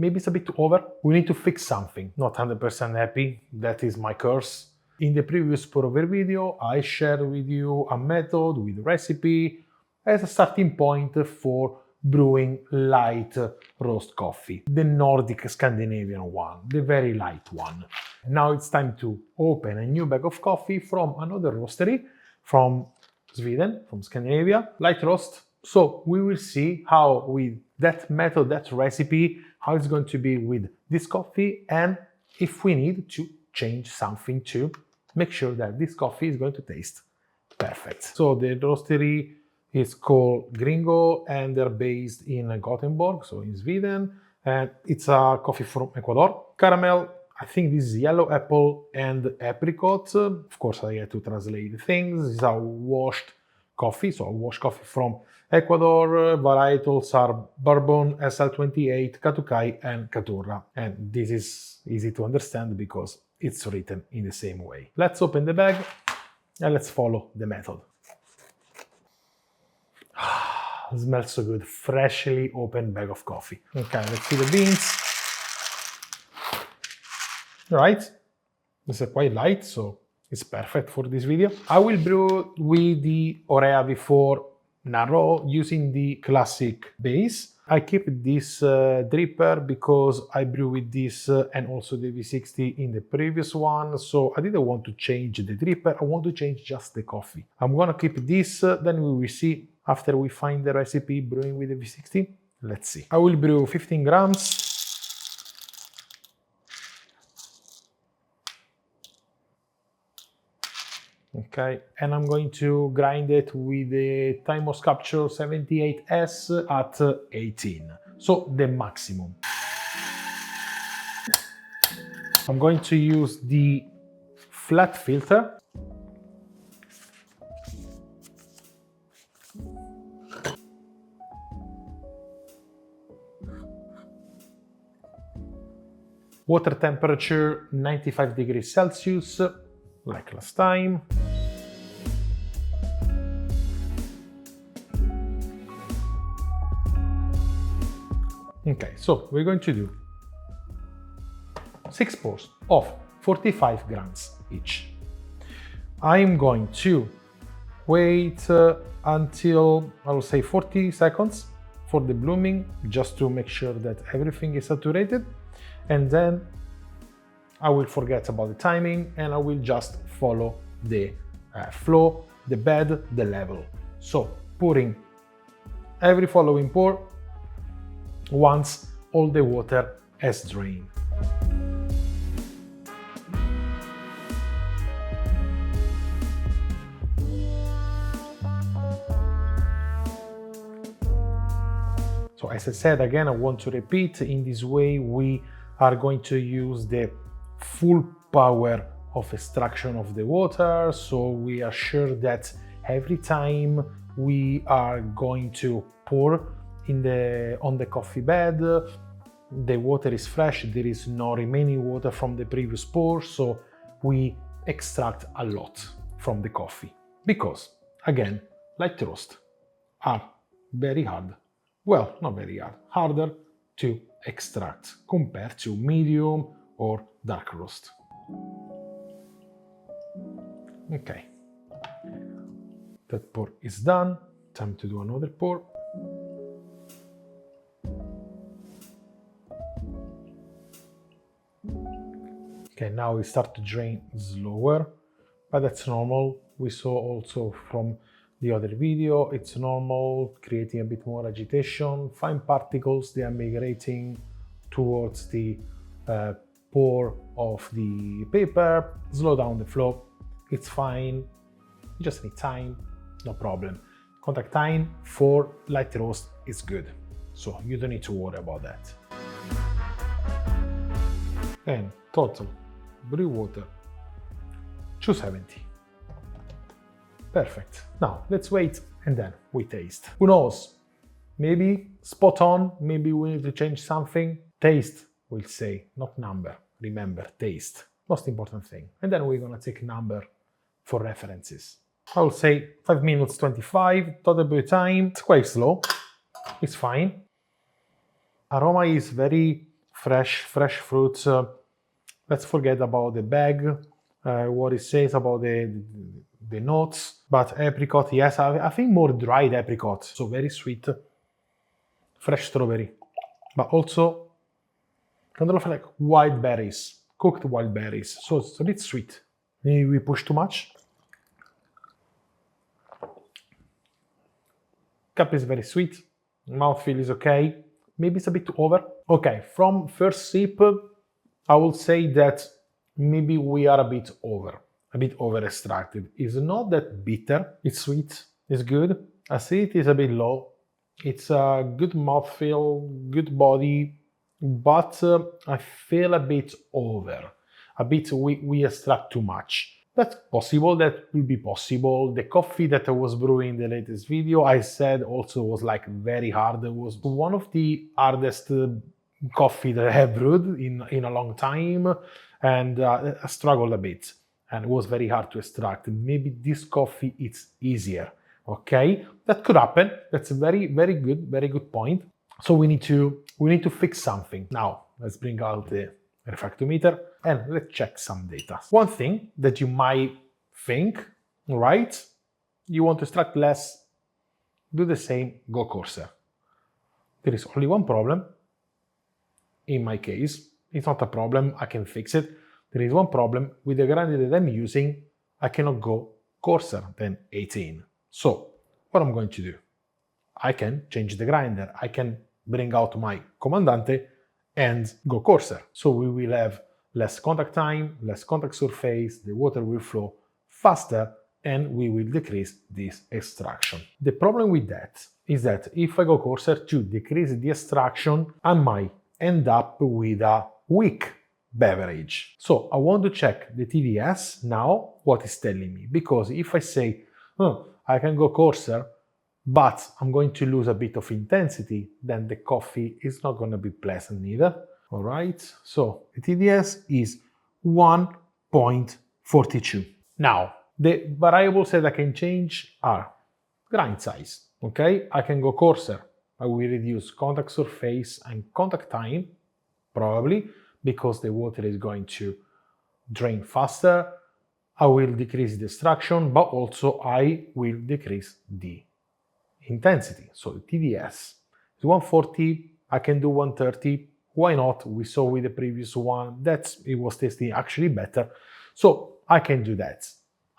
maybe it's a bit over. We need to fix something. Not 100% happy, that is my curse. In the previous pour over video, I shared with you a method with a recipe as a starting point for brewing light roast coffee. The Nordic Scandinavian one, the very light one. Now it's time to open a new bag of coffee from another roastery, from Sweden, from Scandinavia, light roast. So we will see how with that method, that recipe, how it's going to be with this coffee, and if we need to change something to make sure that this coffee is going to taste perfect. So the roastery is called Gringo and they're based in Gothenburg, so in Sweden. And it's a coffee from Ecuador. Caramel, I think this is yellow apple and apricot. Of course, I had to translate the things. This is a washed coffee, so a washed coffee from Ecuador. Varietals are Bourbon, SL28, Catucay, and Caturra. And this is easy to understand because it's written in the same way. Let's open the bag and let's follow the method. It smells so good, freshly opened bag of coffee. Okay, let's see the beans. Right, this is quite light, so it's perfect for this video. I will brew with the Orea V4 Narrow using the classic base. I keep this dripper because I brew with this and also the V60 in the previous one, so I didn't want to change the dripper, I want to change just the coffee. I'm gonna keep this, then we will see after we find the recipe brewing with the V60. Let's see. I will brew 15 grams. Okay, and I'm going to grind it with the Timos Capture 78S at 18, so the maximum. I'm going to use the flat filter. Water temperature 95 degrees Celsius, like last time. Okay, so we're going to do 6 pours of 45 grams each. I'm going to wait until, I will say 40 seconds for the blooming, just to make sure that everything is saturated. And then I will forget about the timing and I will just follow the flow, the bed, the level. So pouring every following pour once all the water has drained. So as I said again, I want to repeat, in this way we are going to use the full power of extraction of the water, so we are sure that every time we are going to pour on the coffee bed, the water is fresh, there is no remaining water from the previous pour, so we extract a lot from the coffee. Because, again, light roast are very hard. Well, not very hard, harder to extract compared to medium or dark roast. Okay, that pour is done. Time to do another pour. Okay, now we start to drain slower, but that's normal. We saw also from the other video, it's normal, creating a bit more agitation. Fine particles, they are migrating towards the pour of the paper. Slow down the flow, it's fine. You just need time, no problem. Contact time for light roast is good, so you don't need to worry about that. And total brew water 270. Perfect. Now let's wait and then we taste. Who knows? Maybe spot on, maybe we need to change something. Taste, we'll say, not number. Remember, taste. Most important thing. And then we're gonna take number for references. I will say 5 minutes 25, total brew time. It's quite slow. It's fine. Aroma is very fresh fruits. Let's forget about the bag, what it says about the notes. But apricot, yes, I think more dried apricot, so very sweet. Fresh strawberry, but also kind of like wild berries, cooked wild berries. So it's a bit sweet. Maybe we push too much. Cup is very sweet. Mouthfeel is okay. Maybe it's a bit over. Okay, from first sip, I will say that maybe we are a bit over extracted. It's not that bitter. It's sweet. It's good. Acidity is a bit low. It's a good mouthfeel, good body, but I feel a bit over. A bit we extract too much. That's possible, that will be possible. The coffee that I was brewing in the latest video, I said also was like very hard. It was one of the hardest coffee that I have brewed in a long time, and I struggled a bit, and it was very hard to extract. Maybe this coffee is easier. Okay, that could happen. That's a very good point. So we need to fix something. Now let's bring out the refractometer and let's check some data. One thing that you might think, right? You want to extract less, do the same, go coarser. There is only one problem. In my case, it's not a problem, I can fix it. There is one problem with the grinder that I'm using. I cannot go coarser than 18. So what I'm going to do, I can change the grinder. I can bring out my Comandante and go coarser. So we will have less contact time, less contact surface, the water will flow faster, and we will decrease this extraction. The problem with that is that if I go coarser to decrease the extraction, I might end up with a weak beverage. So I want to check the TDS now, what it's telling me, because if I say, I can go coarser, but I'm going to lose a bit of intensity, then the coffee is not going to be pleasant either. All right, so the TDS is 1.42. Now, the variables that I can change are grind size, okay? I can go coarser. I will reduce contact surface and contact time, probably, because the water is going to drain faster. I will decrease the extraction, but also I will decrease the intensity. So the TDS is 140, I can do 130. Why not? We saw with the previous one that it was tasting actually better. So I can do that.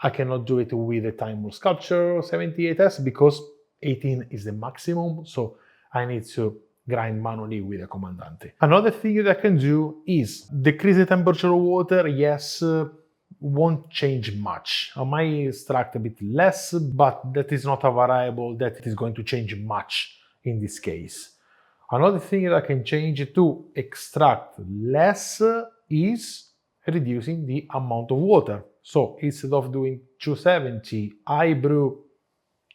I cannot do it with the Time Sculpture 78S because 18 is the maximum. So I need to grind manually with a Comandante. Another thing that I can do is decrease the temperature of water. Yes, won't change much. I might extract a bit less, but that is not a variable that is going to change much in this case. Another thing that I can change to extract less is reducing the amount of water. So instead of doing 270, I brew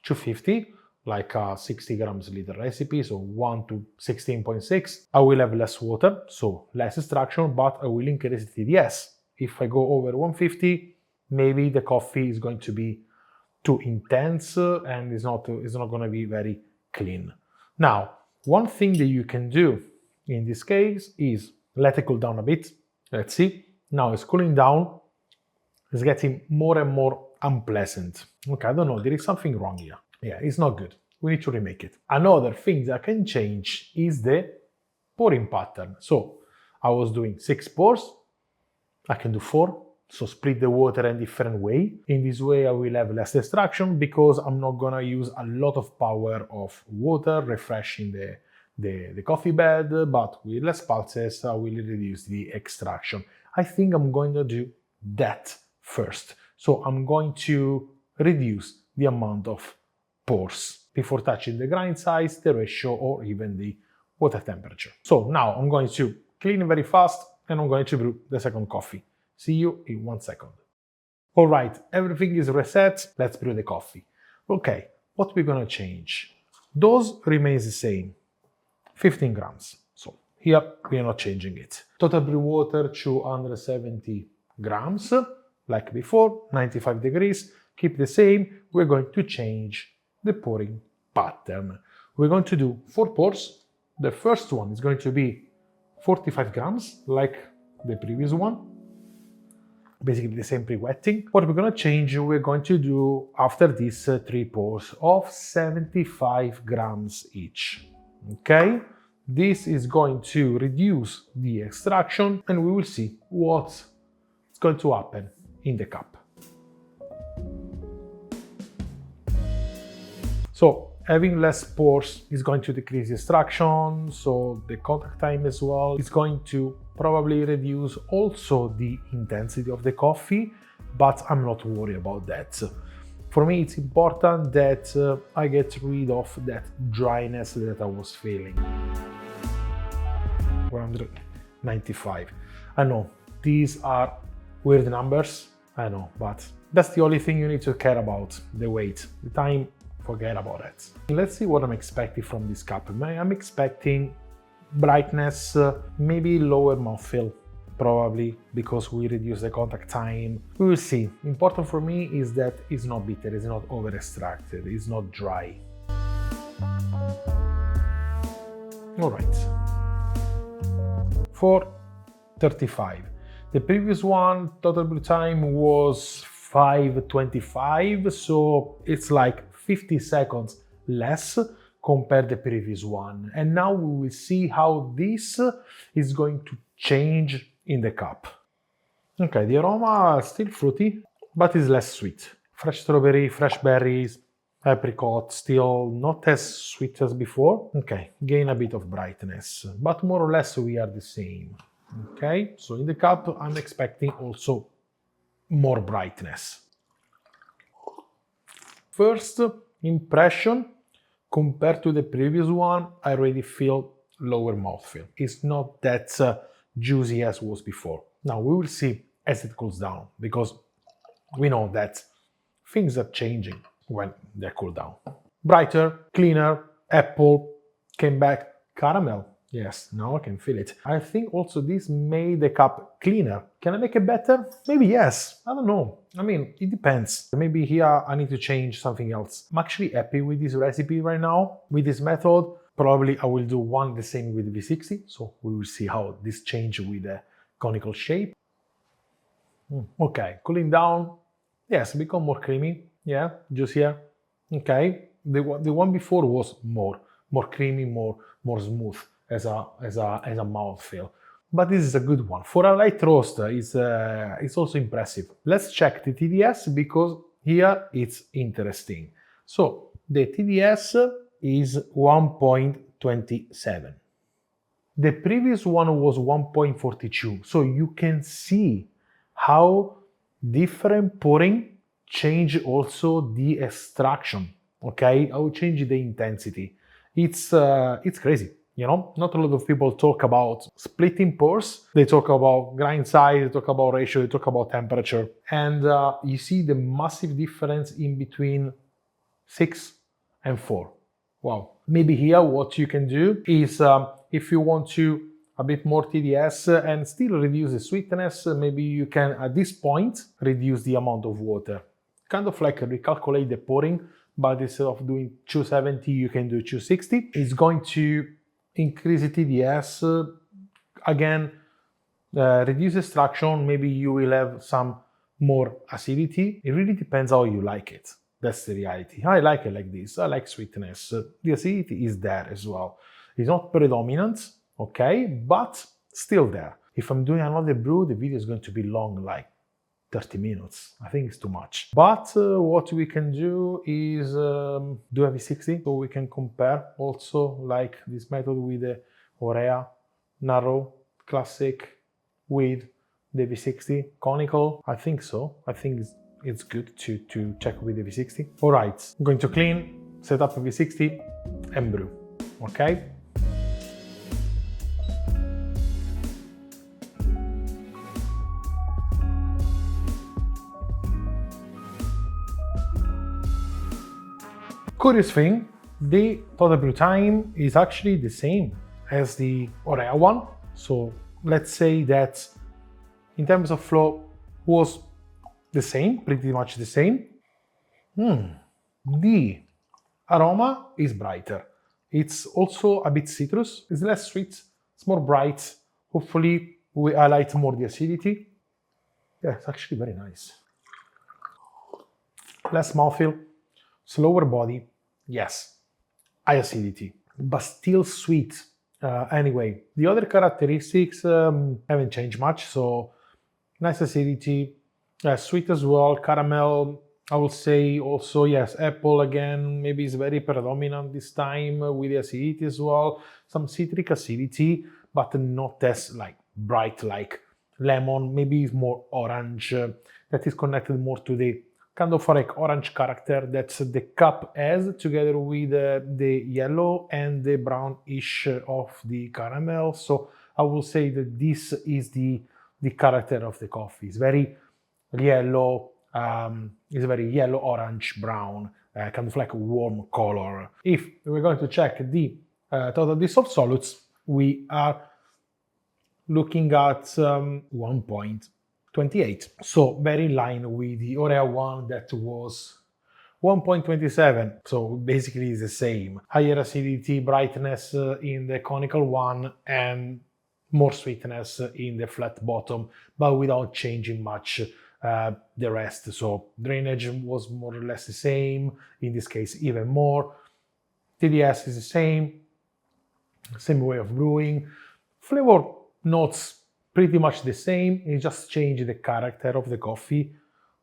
250, like a 60 grams liter recipe, so 1 to 16.6. I will have less water, so less extraction, but I will increase the TDS. If I go over 150, maybe the coffee is going to be too intense and it's not going to be very clean. Now, one thing that you can do in this case is let it cool down a bit. Let's see. Now it's cooling down. It's getting more and more unpleasant. Okay, I don't know. There is something wrong here. Yeah, it's not good. We need to remake it. Another thing that I can change is the pouring pattern. So I was doing 6 pours. I can do 4. So split the water in a different way. In this way, I will have less extraction because I'm not gonna use a lot of power of water refreshing the coffee bed, but with less pulses, I will reduce the extraction. I think I'm going to do that first. So I'm going to reduce the amount of pours before touching the grind size, the ratio, or even the water temperature. So now I'm going to clean very fast and I'm going to brew the second coffee. See you in 1 second. All right, everything is reset. Let's brew the coffee. Okay, what we're gonna change? Dose remains the same, 15 grams. So here we are not changing it. Total brew water 270 grams, like before, 95 degrees. Keep the same. We're going to change the pouring pattern. We're going to do 4 pours. The first one is going to be 45 grams, like the previous one. Basically the same pre-wetting. What we're going to change, we're going to do after this 3 pours of 75 grams each. Okay? This is going to reduce the extraction and we will see what's going to happen in the cup. So having less pores is going to decrease the extraction, so the contact time as well. It's going to probably reduce also the intensity of the coffee, but I'm not worried about that. For me, it's important that I get rid of that dryness that I was feeling. 195. I know, these are weird numbers, I know, but that's the only thing you need to care about, the weight. The time, forget about it. Let's see what I'm expecting from this cup. I'm expecting brightness, maybe lower mouthfeel, probably because we reduce the contact time. We will see. Important for me is that it's not bitter, it's not over extracted, it's not dry. All right. For 35. The previous one, total brew time, was 5:25, so it's like 50 seconds less compared to the previous one. And now we will see how this is going to change in the cup. Okay, the aroma is still fruity, but is less sweet. Fresh strawberry, fresh berries, apricot, still not as sweet as before. Okay, gain a bit of brightness, but more or less we are the same. Okay, so in the cup I'm expecting also more brightness. First impression, compared to the previous one, I already feel lower mouthfeel. It's not that juicy as was before. Now we will see as it cools down, because we know that things are changing when they cool down. Brighter, cleaner, apple, came back, caramel. Yes, now I can feel it. I think also this made the cup cleaner. Can I make it better? Maybe yes, I don't know. I mean, it depends. Maybe here I need to change something else. I'm actually happy with this recipe right now, with this method. Probably I will do one the same with V60, so we will see how this changes with the conical shape. Okay, cooling down. Yes, become more creamy. Yeah, juicier. Okay, the one before was more creamy, more smooth as a mouthfeel. But this is a good one. For a light roaster, it's also impressive. Let's check the TDS, because here it's interesting. So the TDS is 1.27. The previous one was 1.42. So you can see how different pouring change also the extraction. Okay, I will change the intensity. It's crazy. You know, not a lot of people talk about splitting pours. They talk about grind size, they talk about ratio, they talk about temperature. And you see the massive difference in between 6 and 4. Wow. Maybe here what you can do is, if you want to a bit more TDS and still reduce the sweetness, maybe you can at this point reduce the amount of water. Kind of like recalculate the pouring, but instead of doing 270, you can do 260. It's going to increase the TDS, again, reduce extraction, maybe you will have some more acidity. It really depends how you like it. That's the reality. I like it like this. I like sweetness. The acidity is there as well. It's not predominant, okay, but still there. If I'm doing another brew, the video is going to be long, like 30 minutes. I think it's too much. But what we can do is do a V60, so we can compare also like this method with the Orea narrow classic with the V60 conical. I think so. I think it's good to check with the V60. All right, I'm going to clean, set up a V60 and brew, okay? Curious thing, the total brew time is actually the same as the Orea one. So let's say that in terms of flow was the same, pretty much the same. The aroma is brighter. It's also a bit citrus. It's less sweet. It's more bright. Hopefully we highlight more the acidity. Yeah, it's actually very nice. Less mouthfeel, slower body, yes, high acidity, but still sweet. Anyway, the other characteristics haven't changed much, so nice acidity, sweet as well, caramel, I will say also, yes, apple again, maybe it's very predominant this time with the acidity as well, some citric acidity, but not as like bright like lemon, maybe it's more orange, that is connected more to the kind of like orange character that the cup has, together with the yellow and the brownish of the caramel. So I will say that this is the character of the coffee. It's very yellow, it's very yellow, orange, brown, kind of like a warm color. If we're going to check the total dissolved solutes, we are looking at 1.28. So very in line with the Orea one that was 1.27. So basically it's the same. Higher acidity, brightness in the conical one, and more sweetness in the flat bottom, but without changing much the rest. So drainage was more or less the same. In this case, even more. TDS is the same way of brewing. Flavor notes pretty much the same, it just changed the character of the coffee.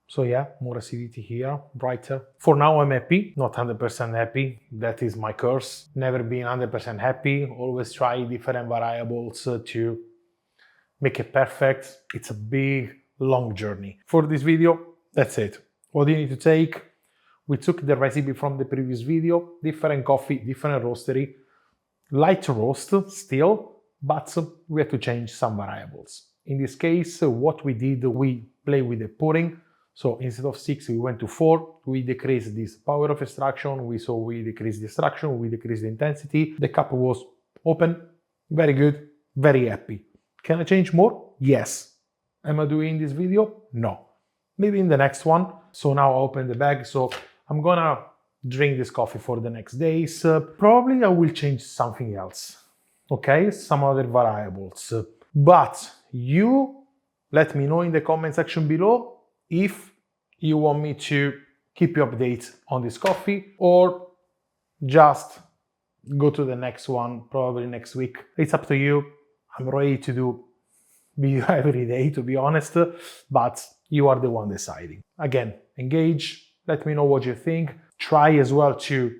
So yeah, more acidity here, brighter. For now I'm happy, not 100% happy, that is my curse. Never been 100% happy, always try different variables to make it perfect. It's a big, long journey. For this video, that's it. What do you need to take? We took the recipe from the previous video, different coffee, different roastery, light roast still, but we had to change some variables. In this case, what we did, we play with the pouring. So instead of 6, we went to 4. We decreased this power of extraction. We decreased the extraction, we decreased the intensity. The cup was open, very good, very happy. Can I change more? Yes. Am I doing this video? No. Maybe in the next one. So now I open the bag. So I'm gonna drink this coffee for the next days. Probably I will change something else. Okay, some other variables. But you let me know in the comment section below if you want me to keep you updated on this coffee or just go to the next one, probably next week. It's up to you. I'm ready to do video every day, to be honest, but you are the one deciding. Again, engage, let me know what you think. Try as well to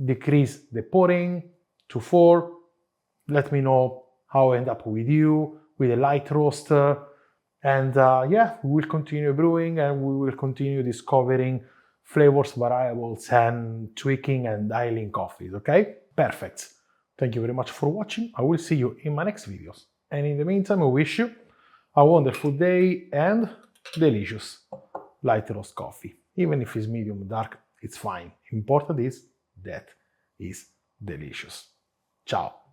decrease the pouring to 4. Let me know how I end up with you, with a light roaster. And yeah, we will continue brewing and we will continue discovering flavors, variables, and tweaking and dialing coffees, okay? Perfect. Thank you very much for watching. I will see you in my next videos. And in the meantime, I wish you a wonderful day and delicious light roast coffee. Even if it's medium dark, it's fine. Important is that it's delicious. Ciao.